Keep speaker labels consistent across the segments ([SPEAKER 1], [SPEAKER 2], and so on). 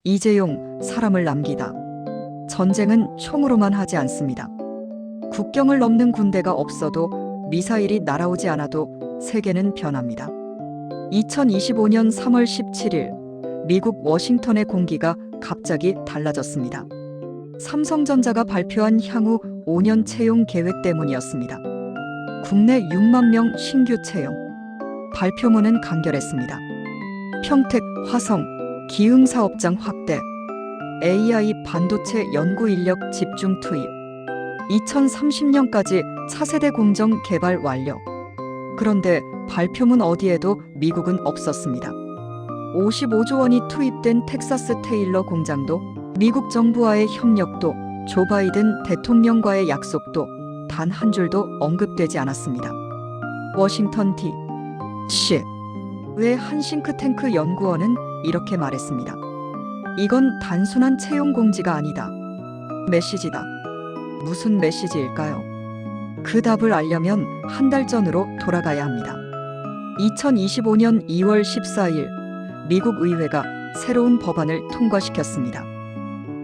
[SPEAKER 1] 이재용, 사람을 남기다. 전쟁은 총으로만 하지 않습니다. 국경을 넘는 군대가 없어도 미사일이 날아오지 않아도 세계는 변합니다. 2025년 3월 17일 미국 워싱턴의 공기가 갑자기 달라졌습니다. 삼성전자가 발표한 향후 5년 채용 계획 때문이었습니다. 국내 6만 명 신규 채용. 발표문은 간결했습니다. 평택, 화성, 기흥 사업장 확대, AI 반도체 연구 인력 집중 투입, 2030년까지 차세대 공정 개발 완료. 그런데 발표문 어디에도 미국은 없었습니다. 55조 원이 투입된 텍사스 테일러 공장도, 미국 정부와의 협력도, 조 바이든 대통령과의 약속도 단 한 줄도 언급되지 않았습니다. 워싱턴 D.C. 의 한 싱크탱크 연구원은 이렇게 말했습니다. 이건 단순한 채용 공지가 아니다. 메시지다. 무슨 메시지일까요? 그 답을 알려면 한 달 전으로 돌아가야 합니다. 2025년 2월 14일 미국 의회가 새로운 법안을 통과시켰습니다.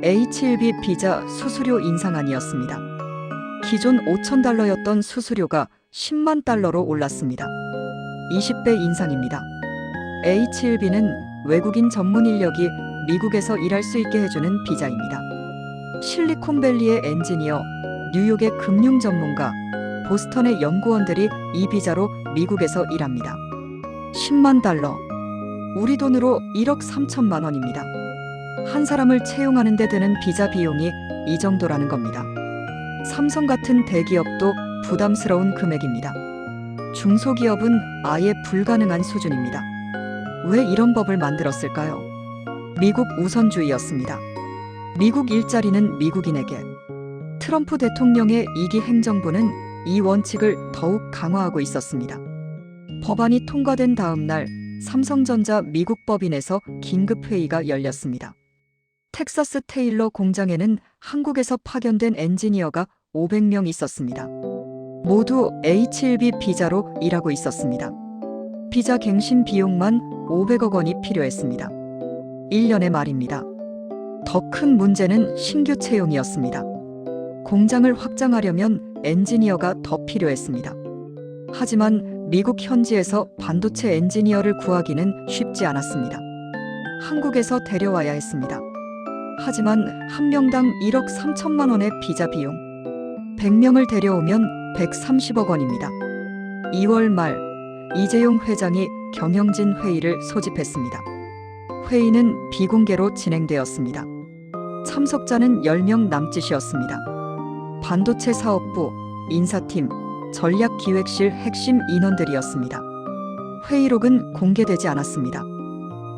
[SPEAKER 1] H-1B 비자 수수료 인상안이었습니다. 기존 $5,000였던 수수료가 $10만 달러로 올랐습니다. 20배 인상입니다. H-1B는 외국인 전문 인력이 미국에서 일할 수 있게 해주는 비자입니다. 실리콘밸리의 엔지니어, 뉴욕의 금융 전문가, 보스턴의 연구원들이 이 비자로 미국에서 일합니다. 10만 달러. 우리 돈으로 1억 3천만 원입니다. 한 사람을 채용하는 데 드는 비자 비용이 이 정도라는 겁니다. 삼성 같은 대기업도 부담스러운 금액입니다. 중소기업은 아예 불가능한 수준입니다. 왜 이런 법을 만들었을까요? 미국 우선주의였습니다. 미국 일자리는 미국인에게. 트럼프 대통령의 2기 행정부는 이 원칙을 더욱 강화하고 있었습니다. 법안이 통과된 다음 날 삼성전자 미국 법인에서 긴급회의가 열렸습니다. 텍사스 테일러 공장에는 한국에서 파견된 엔지니어가 500명 있었습니다. 모두 H-1B 비자로 일하고 있었습니다. 비자 갱신 비용만 500억 원이 필요했습니다. 1년의 말입니다. 더 큰 문제는 신규 채용이었습니다. 공장을 확장하려면 엔지니어가 더 필요했습니다. 하지만 미국 현지에서 반도체 엔지니어를 구하기는 쉽지 않았습니다. 한국에서 데려와야 했습니다. 하지만 한 명당 1억 3천만 원의 비자 비용. 100명을 데려오면 130억 원입니다. 2월 말 이재용 회장이 경영진 회의를 소집했습니다. 회의는 비공개로 진행되었습니다. 참석자는 10명 남짓이었습니다. 반도체 사업부, 인사팀, 전략기획실 핵심 인원들이었습니다. 회의록은 공개되지 않았습니다.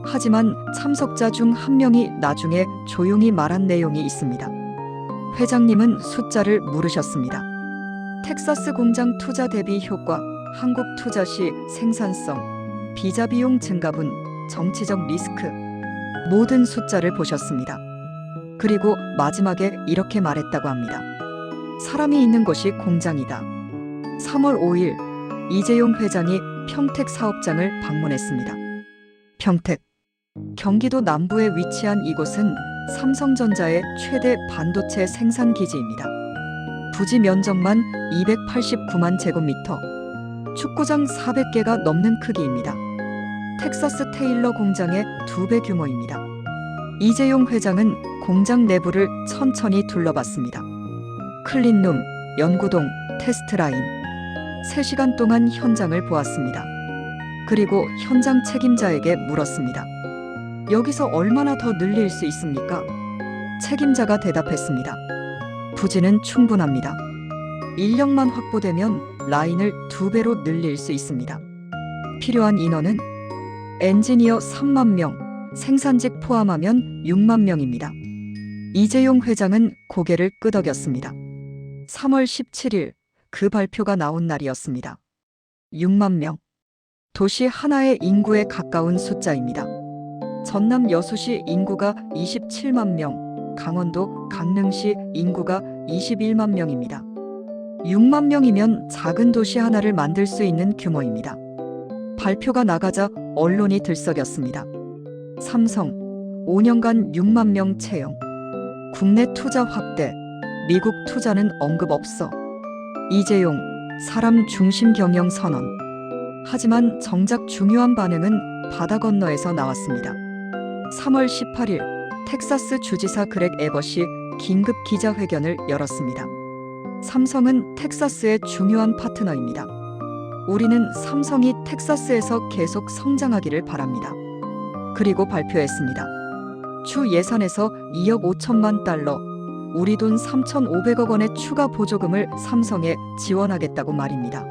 [SPEAKER 1] 하지만 참석자 중 한 명이 나중에 조용히 말한 내용이 있습니다. 회장님은 숫자를 물으셨습니다. 텍사스 공장 투자 대비 효과, 한국 투자 시 생산성, 비자 비용 증가분, 정치적 리스크, 모든 숫자를 보셨습니다. 그리고 마지막에 이렇게 말했다고 합니다. 사람이 있는 곳이 공장이다. 3월 5일 이재용 회장이 평택 사업장을 방문했습니다. 평택. 경기도 남부에 위치한 이곳은 삼성전자의 최대 반도체 생산 기지입니다. 부지 면적만 289만 제곱미터, 축구장 400개가 넘는 크기입니다. 텍사스 테일러 공장의 2배 규모입니다. 이재용 회장은 공장 내부를 천천히 둘러봤습니다. 클린룸, 연구동, 테스트 라인. 3시간 동안 현장을 보았습니다. 그리고 현장 책임자에게 물었습니다. 여기서 얼마나 더 늘릴 수 있습니까? 책임자가 대답했습니다. 부지는 충분합니다. 인력만 확보되면 라인을 2배로 늘릴 수 있습니다. 필요한 인원은 엔지니어 3만 명, 생산직 포함하면 6만 명입니다. 이재용 회장은 고개를 끄덕였습니다. 3월 17일 그 발표가 나온 날이었습니다. 6만 명. 도시 하나의 인구에 가까운 숫자입니다. 전남 여수시 인구가 27만 명, 강원도 강릉시 인구가 21만 명입니다. 6만 명이면 작은 도시 하나를 만들 수 있는 규모입니다. 발표가 나가자 언론이 들썩였습니다. 삼성, 5년간 6만 명 채용. 국내 투자 확대. 미국 투자는 언급 없어. 이재용, 사람 중심 경영 선언. 하지만 정작 중요한 반응은 바다 건너에서 나왔습니다. 3월 18일 텍사스 주지사 그렉 에벗이 긴급 기자회견을 열었습니다. 삼성은 텍사스의 중요한 파트너입니다. 우리는 삼성이 텍사스에서 계속 성장하기를 바랍니다. 그리고 발표했습니다. 주 예산에서 2억 5천만 달러, 우리 돈 3,500억 원의 추가 보조금을 삼성에 지원하겠다고 말입니다.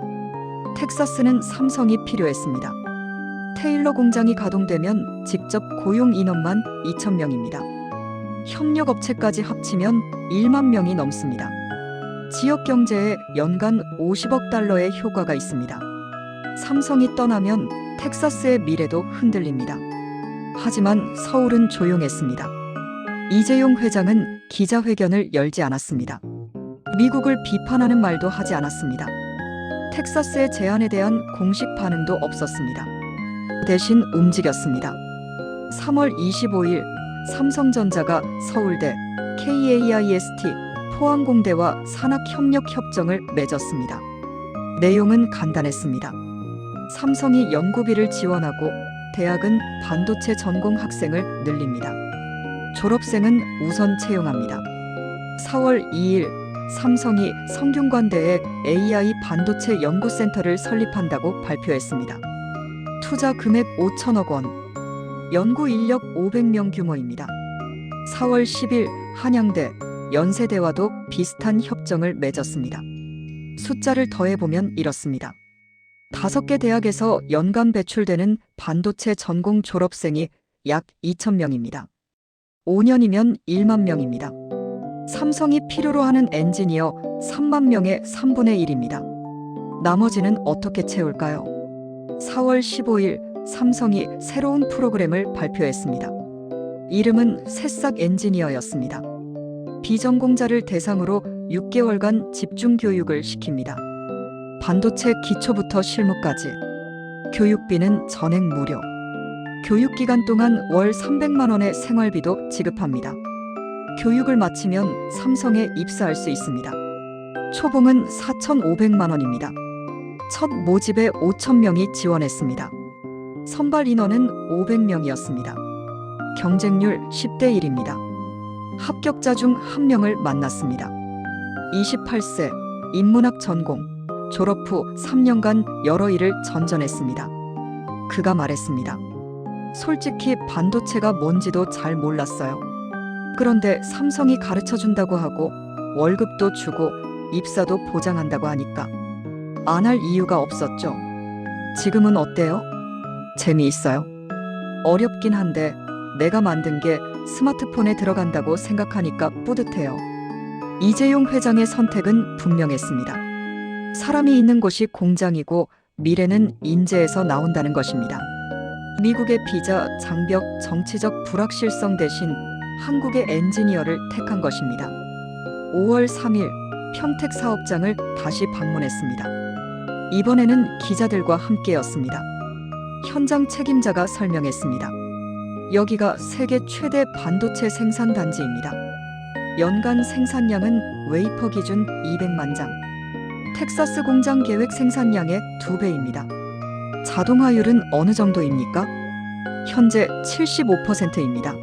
[SPEAKER 1] 텍사스는 삼성이 필요했습니다. 테일러 공장이 가동되면 직접 고용 인원만 2,000명입니다. 협력업체까지 합치면 1만 명이 넘습니다. 지역 경제에 연간 50억 달러의 효과가 있습니다. 삼성이 떠나면 텍사스의 미래도 흔들립니다. 하지만 서울은 조용했습니다. 이재용 회장은 기자회견을 열지 않았습니다. 미국을 비판하는 말도 하지 않았습니다. 텍사스의 제안에 대한 공식 반응도 없었습니다. 대신 움직였습니다. 3월 25일 삼성전자가 서울대, KAIST, 포항공대와 산학협력협정을 맺었습니다. 내용은 간단했습니다. 삼성이 연구비를 지원하고 대학은 반도체 전공 학생을 늘립니다. 졸업생은 우선 채용합니다. 4월 2일 삼성이 성균관대에 AI 반도체 연구센터를 설립한다고 발표했습니다. 투자 금액 5천억 원, 연구 인력 500명 규모입니다. 4월 10일 한양대, 연세대와도 비슷한 협정을 맺었습니다. 숫자를 더해보면 이렇습니다. 5개 대학에서 연간 배출되는 반도체 전공 졸업생이 약 2,000명입니다. 5년이면 1만 명입니다. 삼성이 필요로 하는 엔지니어 3만 명의 3분의 1입니다. 나머지는 어떻게 채울까요? 4월 15일 삼성이 새로운 프로그램을 발표했습니다. 이름은 새싹 엔지니어였습니다. 비전공자를 대상으로 6개월간 집중 교육을 시킵니다. 반도체 기초부터 실무까지. 교육비는 전액 무료. 교육기간 동안 월 300만 원의 생활비도 지급합니다. 교육을 마치면 삼성에 입사할 수 있습니다. 초봉은 4,500만 원입니다. 첫 모집에 5,000명이 지원했습니다. 선발 인원은 500명이었습니다. 경쟁률 10대 1입니다. 합격자 중 1명을 만났습니다. 28세, 인문학 전공, 졸업 후 3년간 여러 일을 전전했습니다. 그가 말했습니다. 솔직히 반도체가 뭔지도 잘 몰랐어요. 그런데 삼성이 가르쳐준다고 하고 월급도 주고 입사도 보장한다고 하니까 안 할 이유가 없었죠. 지금은 어때요? 재미있어요? 어렵긴 한데 내가 만든 게 스마트폰에 들어간다고 생각하니까 뿌듯해요. 이재용 회장의 선택은 분명했습니다. 사람이 있는 곳이 공장이고 미래는 인재에서 나온다는 것입니다. 미국의 비자, 장벽, 정치적 불확실성 대신 한국의 엔지니어를 택한 것입니다. 5월 3일 평택 사업장을 다시 방문했습니다. 이번에는 기자들과 함께였습니다. 현장 책임자가 설명했습니다. 여기가 세계 최대 반도체 생산 단지입니다. 연간 생산량은 웨이퍼 기준 200만 장. 텍사스 공장 계획 생산량의 2배입니다. 자동화율은 어느 정도입니까? 현재 75%입니다.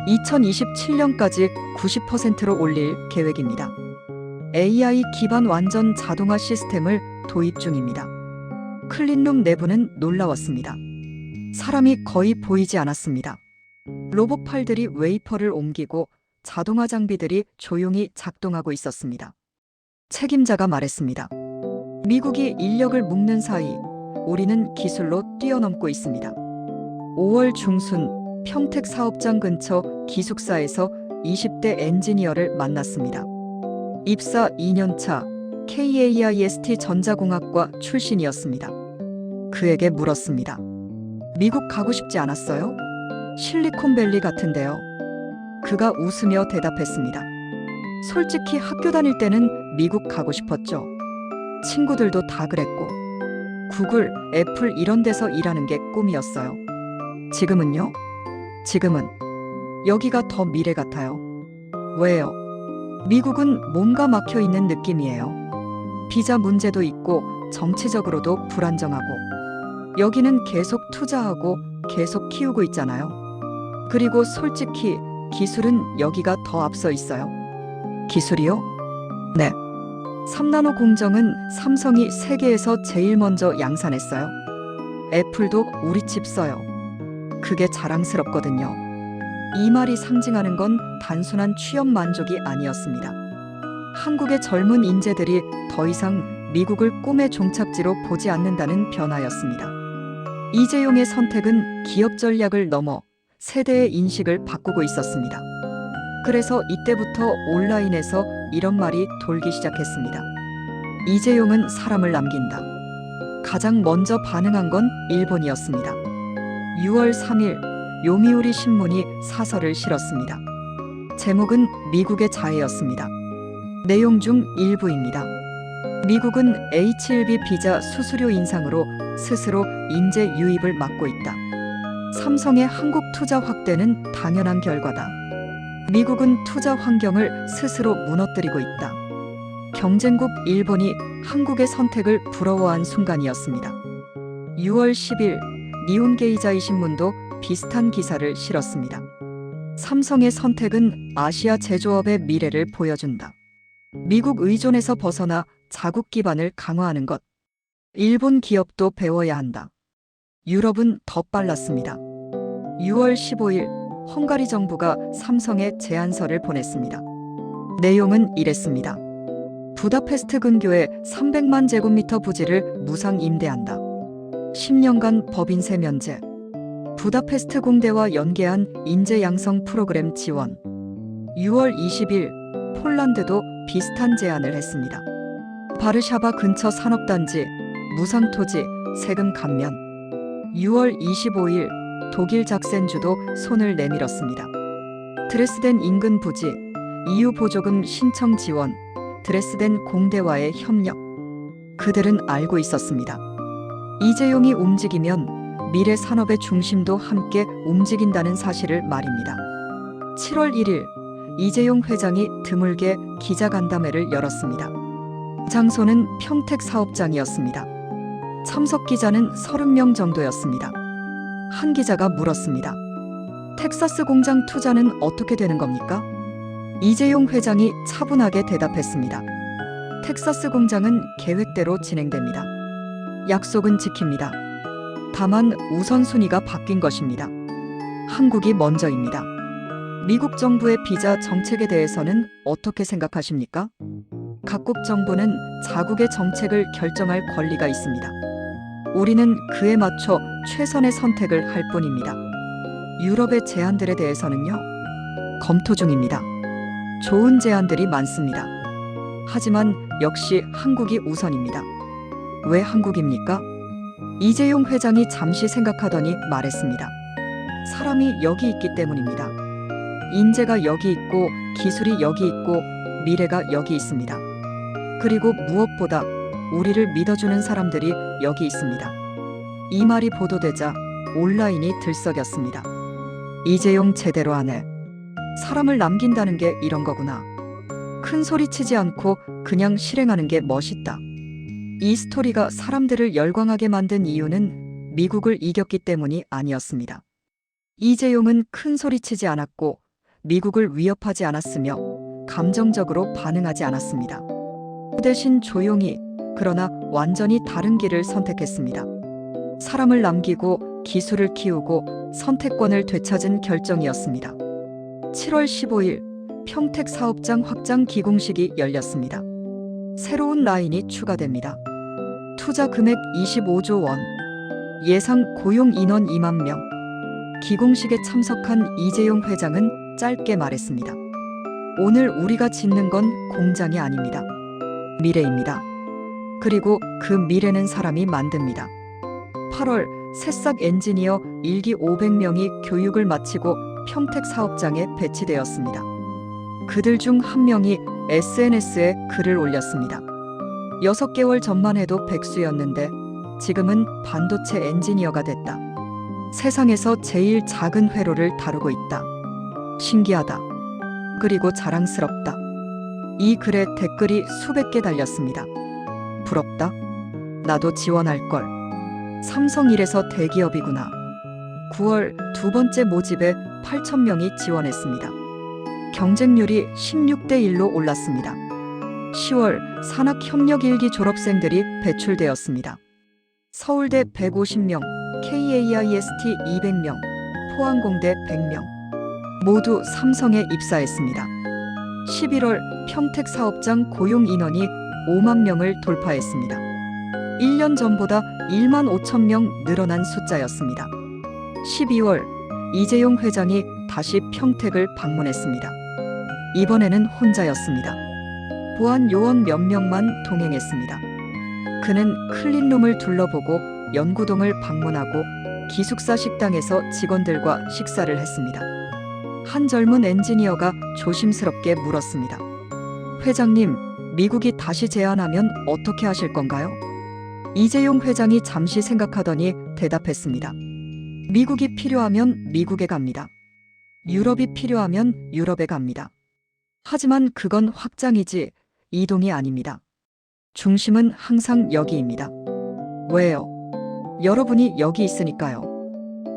[SPEAKER 1] 2027년까지 90%로 올릴 계획입니다. AI 기반 완전 자동화 시스템을 도입 중입니다. 클린룸 내부는 놀라웠습니다. 사람이 거의 보이지 않았습니다. 로봇팔들이 웨이퍼를 옮기고 자동화 장비들이 조용히 작동하고 있었습니다. 책임자가 말했습니다. 미국이 인력을 묶는 사이 우리는 기술로 뛰어넘고 있습니다. 5월 중순 평택 사업장 근처 기숙사에서 20대 엔지니어를 만났습니다. 입사 2년차 KAIST 전자공학과 출신이었습니다. 그에게 물었습니다. 미국 가고 싶지 않았어요? 실리콘밸리 같은데요. 그가 웃으며 대답했습니다. 솔직히 학교 다닐 때는 미국 가고 싶었죠. 친구들도 다 그랬고. 구글, 애플 이런 데서 일하는 게 꿈이었어요. 지금은요? 지금은 여기가 더 미래 같아요. 왜요? 미국은 뭔가 막혀 있는 느낌이에요. 비자 문제도 있고 정치적으로도 불안정하고 여기는 계속 투자하고 계속 키우고 있잖아요. 그리고 솔직히 기술은 여기가 더 앞서 있어요. 기술이요? 네. 3나노 공정은 삼성이 세계에서 제일 먼저 양산했어요. 애플도 우리 칩 써요. 그게 자랑스럽거든요. 이 말이 상징하는 건 단순한 취업 만족이 아니었습니다. 한국의 젊은 인재들이 더 이상 미국을 꿈의 종착지로 보지 않는다는 변화였습니다. 이재용의 선택은 기업 전략을 넘어 세대의 인식을 바꾸고 있었습니다. 그래서 이때부터 온라인에서 이런 말이 돌기 시작했습니다. 이재용은 사람을 남긴다. 가장 먼저 반응한 건 일본이었습니다. 6월 3일 요미우리 신문이 사설을 실었습니다. 제목은 미국의 자해였습니다. 내용 중 일부입니다. 미국은 H-1B 비자 수수료 인상으로 스스로 인재 유입을 막고 있다. 삼성의 한국 투자 확대는 당연한 결과다. 미국은 투자 환경을 스스로 무너뜨리고 있다. 경쟁국 일본이 한국의 선택을 부러워한 순간이었습니다. 6월 10일 니혼게이자이 신문도 비슷한 기사를 실었습니다. 삼성의 선택은 아시아 제조업의 미래를 보여준다. 미국 의존에서 벗어나 자국 기반을 강화하는 것. 일본 기업도 배워야 한다. 유럽은 더 빨랐습니다. 6월 15일 헝가리 정부가 삼성에 제안서를 보냈습니다. 내용은 이랬습니다. 부다페스트 근교에 300만 제곱미터 부지를 무상 임대한다. 10년간 법인세 면제. 부다페스트 공대와 연계한 인재 양성 프로그램 지원. 6월 20일 폴란드도 비슷한 제안을 했습니다. 바르샤바 근처 산업단지, 무상 토지, 세금 감면. 6월 25일 독일 작센주도 손을 내밀었습니다. 드레스덴 인근 부지, EU 보조금 신청 지원, 드레스덴 공대와의 협력. 그들은 알고 있었습니다. 이재용이 움직이면 미래 산업의 중심도 함께 움직인다는 사실을 말입니다. 7월 1일 이재용 회장이 드물게 기자간담회를 열었습니다. 장소는 평택 사업장이었습니다. 참석 기자는 30명 정도였습니다. 한 기자가 물었습니다. 텍사스 공장 투자는 어떻게 되는 겁니까? 이재용 회장이 차분하게 대답했습니다. 텍사스 공장은 계획대로 진행됩니다. 약속은 지킵니다. 다만 우선순위가 바뀐 것입니다. 한국이 먼저입니다. 미국 정부의 비자 정책에 대해서는 어떻게 생각하십니까? 각국 정부는 자국의 정책을 결정할 권리가 있습니다. 우리는 그에 맞춰 최선의 선택을 할 뿐입니다. 유럽의 제안들에 대해서는요? 검토 중입니다. 좋은 제안들이 많습니다. 하지만 역시 한국이 우선입니다. 왜 한국입니까? 이재용 회장이 잠시 생각하더니 말했습니다. 사람이 여기 있기 때문입니다. 인재가 여기 있고 기술이 여기 있고 미래가 여기 있습니다. 그리고 무엇보다 우리를 믿어주는 사람들이 여기 있습니다. 이 말이 보도되자 온라인이 들썩였습니다. 이재용 제대로 하네. 사람을 남긴다는 게 이런 거구나. 큰 소리 치지 않고 그냥 실행하는 게 멋있다. 이 스토리가 사람들을 열광하게 만든 이유는 미국을 이겼기 때문이 아니었습니다. 이재용은 큰 소리 치지 않았고 미국을 위협하지 않았으며 감정적으로 반응하지 않았습니다. 그 대신 조용히 그러나 완전히 다른 길을 선택했습니다. 사람을 남기고 기술을 키우고 선택권을 되찾은 결정이었습니다. 7월 15일 평택 사업장 확장 기공식이 열렸습니다. 새로운 라인이 추가됩니다. 투자 금액 25조 원, 예상 고용 인원 2만 명. 기공식에 참석한 이재용 회장은 짧게 말했습니다. 오늘 우리가 짓는 건 공장이 아닙니다. 미래입니다. 그리고 그 미래는 사람이 만듭니다. 8월 새싹 엔지니어 1기 500명이 교육을 마치고 평택 사업장에 배치되었습니다. 그들 중 한 명이 SNS에 글을 올렸습니다. 6개월 전만 해도 백수였는데 지금은 반도체 엔지니어가 됐다. 세상에서 제일 작은 회로를 다루고 있다. 신기하다. 그리고 자랑스럽다. 이 글에 댓글이 수백 개 달렸습니다. 부럽다. 나도 지원할걸. 삼성 이래서 대기업이구나. 9월 두 번째 모집에 8,000명이 지원했습니다. 경쟁률이 16대 1로 올랐습니다. 10월 산학협력 1기 졸업생들이 배출되었습니다. 서울대 150명, KAIST 200명, 포항공대 100명. 모두 삼성에 입사했습니다. 11월 평택 사업장 고용 인원이 5만 명을 돌파했습니다. 1년 전보다 1만 5천 명 늘어난 숫자였습니다. 12월 이재용 회장이 다시 평택을 방문했습니다. 이번에는 혼자였습니다. 보안 요원 몇 명만 동행했습니다. 그는 클린룸을 둘러보고 연구동을 방문하고 기숙사 식당에서 직원들과 식사를 했습니다. 한 젊은 엔지니어가 조심스럽게 물었습니다. 회장님, 미국이 다시 제안하면 어떻게 하실 건가요? 이재용 회장이 잠시 생각하더니 대답했습니다. 미국이 필요하면 미국에 갑니다. 유럽이 필요하면 유럽에 갑니다. 하지만 그건 확장이지 이동이 아닙니다. 중심은 항상 여기입니다. 왜요? 여러분이 여기 있으니까요.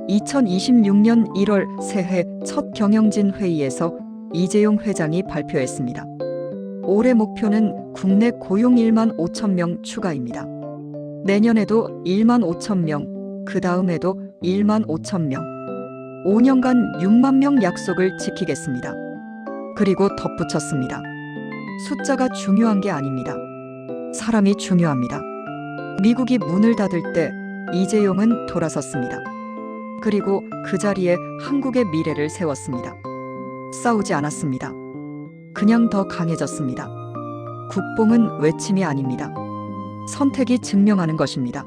[SPEAKER 1] 2026년 1월 새해 첫 경영진 회의에서 이재용 회장이 발표했습니다. 올해 목표는 국내 고용 1만 5천 명 추가입니다. 내년에도 1만 5천 명, 그 다음에도 1만 5천 명. 5년간 6만 명 약속을 지키겠습니다. 그리고 덧붙였습니다. 숫자가 중요한 게 아닙니다. 사람이 중요합니다. 미국이 문을 닫을 때 이재용은 돌아섰습니다. 그리고 그 자리에 한국의 미래를 세웠습니다. 싸우지 않았습니다. 그냥 더 강해졌습니다. 국뽕은 외침이 아닙니다. 선택이 증명하는 것입니다.